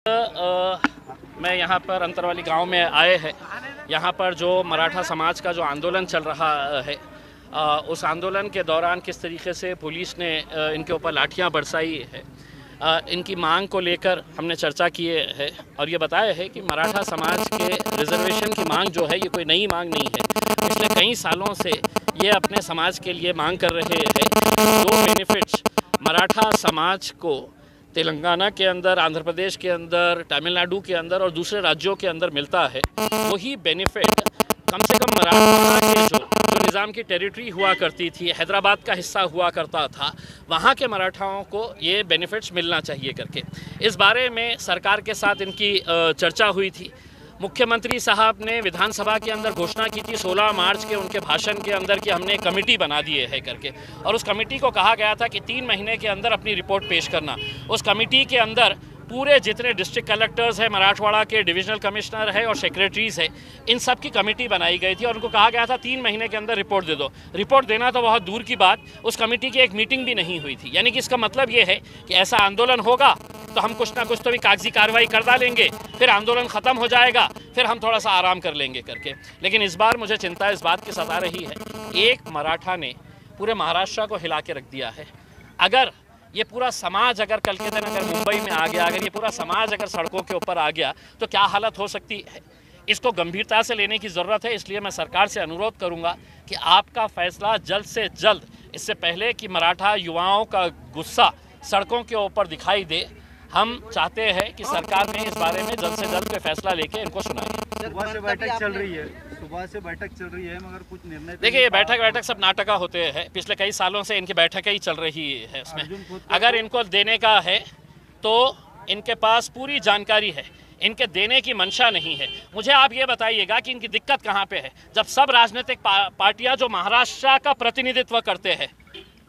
मैं यहाँ पर अंतरवाली गांव में आए हैं। यहाँ पर जो मराठा समाज का जो आंदोलन चल रहा है, उस आंदोलन के दौरान किस तरीके से पुलिस ने इनके ऊपर लाठियाँ बरसाई है, इनकी मांग को लेकर हमने चर्चा किए है और ये बताया है कि मराठा समाज के रिजर्वेशन की मांग जो है ये कोई नई मांग नहीं है। पिछले कई सालों से ये अपने समाज के लिए मांग कर रहे हैं। जो बेनिफिट्स मराठा समाज को तेलंगाना के अंदर, आंध्र प्रदेश के अंदर, तमिलनाडु के अंदर और दूसरे राज्यों के अंदर मिलता है, वही बेनिफिट कम से कम मराठा के जो निज़ाम की टेरिटरी हुआ करती थी, हैदराबाद का हिस्सा हुआ करता था, वहाँ के मराठाओं को ये बेनिफिट्स मिलना चाहिए करके इस बारे में सरकार के साथ इनकी चर्चा हुई थी। मुख्यमंत्री साहब ने विधानसभा के अंदर घोषणा की थी 16 मार्च के उनके भाषण के अंदर कि हमने एक कमेटी बना दी है करके, और उस कमेटी को कहा गया था कि 3 महीने के अंदर अपनी रिपोर्ट पेश करना। उस कमेटी के अंदर पूरे जितने डिस्ट्रिक्ट कलेक्टर्स हैं, मराठवाड़ा के डिविजनल कमिश्नर है और सेक्रेटरीज़ है, इन सब की कमेटी बनाई गई थी और उनको कहा गया था 3 महीने के अंदर रिपोर्ट दे दो। रिपोर्ट देना तो बहुत दूर की बात, उस कमेटी की एक मीटिंग भी नहीं हुई थी। यानी कि इसका मतलब ये है कि ऐसा आंदोलन होगा तो हम कुछ ना कुछ तो भी कागजी कार्रवाई कर डालेंगे, फिर आंदोलन ख़त्म हो जाएगा, फिर हम थोड़ा सा आराम कर लेंगे करके। लेकिन इस बार मुझे चिंता इस बात की सता रही है, एक मराठा ने पूरे महाराष्ट्र को हिला के रख दिया है। अगर ये पूरा समाज अगर कल के दिन अगर मुंबई में आ गया, अगर ये पूरा समाज अगर सड़कों के ऊपर आ गया तो क्या हालत हो सकती है, इसको गंभीरता से लेने की ज़रूरत है। इसलिए मैं सरकार से अनुरोध करूंगा कि आपका फैसला जल्द से जल्द, इससे पहले कि मराठा युवाओं का गुस्सा सड़कों के ऊपर दिखाई दे, हम चाहते हैं कि सरकार ने इस बारे में जल्द से जल्द कोई फैसला लेके इनको सुनाए। सुबह से बैठक चल रही है, मगर कुछ निर्णय देखिए, ये बैठक सब नाटका होते हैं। पिछले कई सालों से इनकी बैठकें ही चल रही है। उसमें अगर इनको देने का है तो इनके पास पूरी जानकारी है, इनके देने की मंशा नहीं है। मुझे आप ये बताइएगा कि इनकी दिक्कत कहाँ पे है, जब सब राजनीतिक पार्टियां जो महाराष्ट्र का प्रतिनिधित्व करते हैं,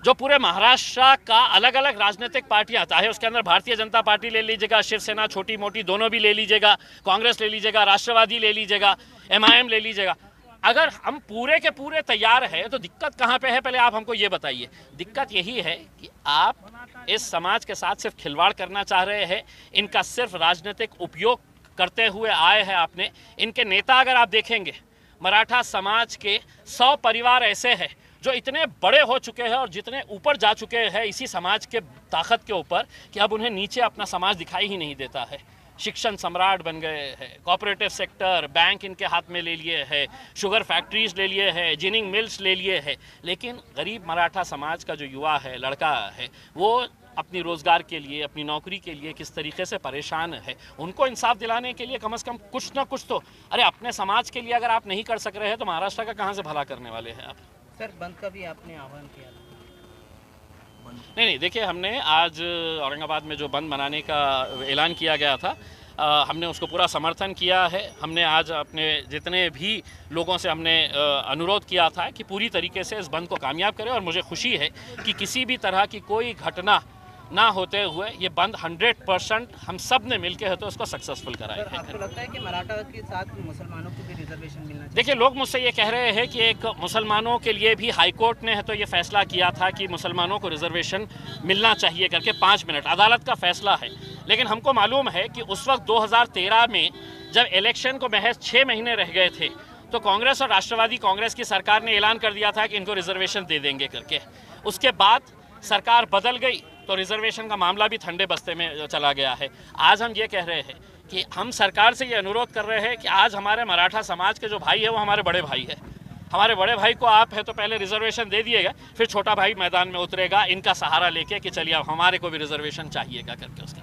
जो पूरे महाराष्ट्र का अलग अलग राजनीतिक पार्टियां, चाहे उसके अंदर भारतीय जनता पार्टी ले लीजिएगा, शिवसेना छोटी मोटी दोनों भी ले लीजिएगा, कांग्रेस ले लीजिएगा, राष्ट्रवादी ले लीजिएगा, MIM ले लीजिएगा, अगर हम पूरे के पूरे तैयार हैं तो दिक्कत कहाँ पे है, पहले आप हमको ये बताइए। दिक्कत यही है कि आप इस समाज के साथ सिर्फ खिलवाड़ करना चाह रहे हैं, इनका सिर्फ राजनीतिक उपयोग करते हुए आए हैं आपने। इनके नेता अगर आप देखेंगे, मराठा समाज के 100 परिवार ऐसे हैं जो इतने बड़े हो चुके हैं और जितने ऊपर जा चुके हैं इसी समाज के ताकत के ऊपर कि अब उन्हें नीचे अपना समाज दिखाई ही नहीं देता है। शिक्षण सम्राट बन गए हैं, कोऑपरेटिव सेक्टर, बैंक इनके हाथ में ले लिए है, शुगर फैक्ट्रीज ले लिए है, जिनिंग मिल्स ले लिए है। लेकिन गरीब मराठा समाज का जो युवा है, लड़का है, वो अपनी रोज़गार के लिए, अपनी नौकरी के लिए किस तरीके से परेशान है, उनको इंसाफ दिलाने के लिए कम से कम कुछ ना कुछ तो, अरे अपने समाज के लिए अगर आप नहीं कर सक रहे हैं तो महाराष्ट्र का कहाँ से भला करने वाले हैं आप। सर, बंद का भी आपने आह्वान किया था? नहीं, देखिए, हमने आज औरंगाबाद में जो बंद मनाने का ऐलान किया गया था, हमने उसको पूरा समर्थन किया है। हमने आज अपने जितने भी लोगों से हमने अनुरोध किया था कि पूरी तरीके से इस बंद को कामयाब करें, और मुझे खुशी है कि किसी भी तरह की कोई घटना ना होते हुए ये बंद 100% हम सब ने मिलकर है तो उसको सक्सेसफुल कराया है। आपको लगता है कि मराठा के साथ मुसलमानों को भी रिजर्वेशन मिलना चाहिए? देखिए, लोग मुझसे ये कह रहे हैं कि एक मुसलमानों के लिए भी हाईकोर्ट ने है तो ये फैसला किया था कि मुसलमानों को रिजर्वेशन मिलना चाहिए करके। 5 मिनट अदालत का फैसला है, लेकिन हमको मालूम है कि उस वक्त 2013 में जब इलेक्शन को महज 6 महीने रह गए थे तो कांग्रेस और राष्ट्रवादी कांग्रेस की सरकार ने ऐलान कर दिया था कि इनको रिजर्वेशन दे देंगे करके। उसके बाद सरकार बदल गई तो रिजर्वेशन का मामला भी ठंडे बस्ते में चला गया है। आज हम ये कह रहे हैं कि हम सरकार से ये अनुरोध कर रहे हैं कि आज हमारे मराठा समाज के जो भाई है वो हमारे बड़े भाई है। हमारे बड़े भाई को आप है तो पहले रिजर्वेशन दे दिएगा, फिर छोटा भाई मैदान में उतरेगा इनका सहारा लेके कि चलिए अब हमारे को भी रिजर्वेशन चाहिएगा करके उसका।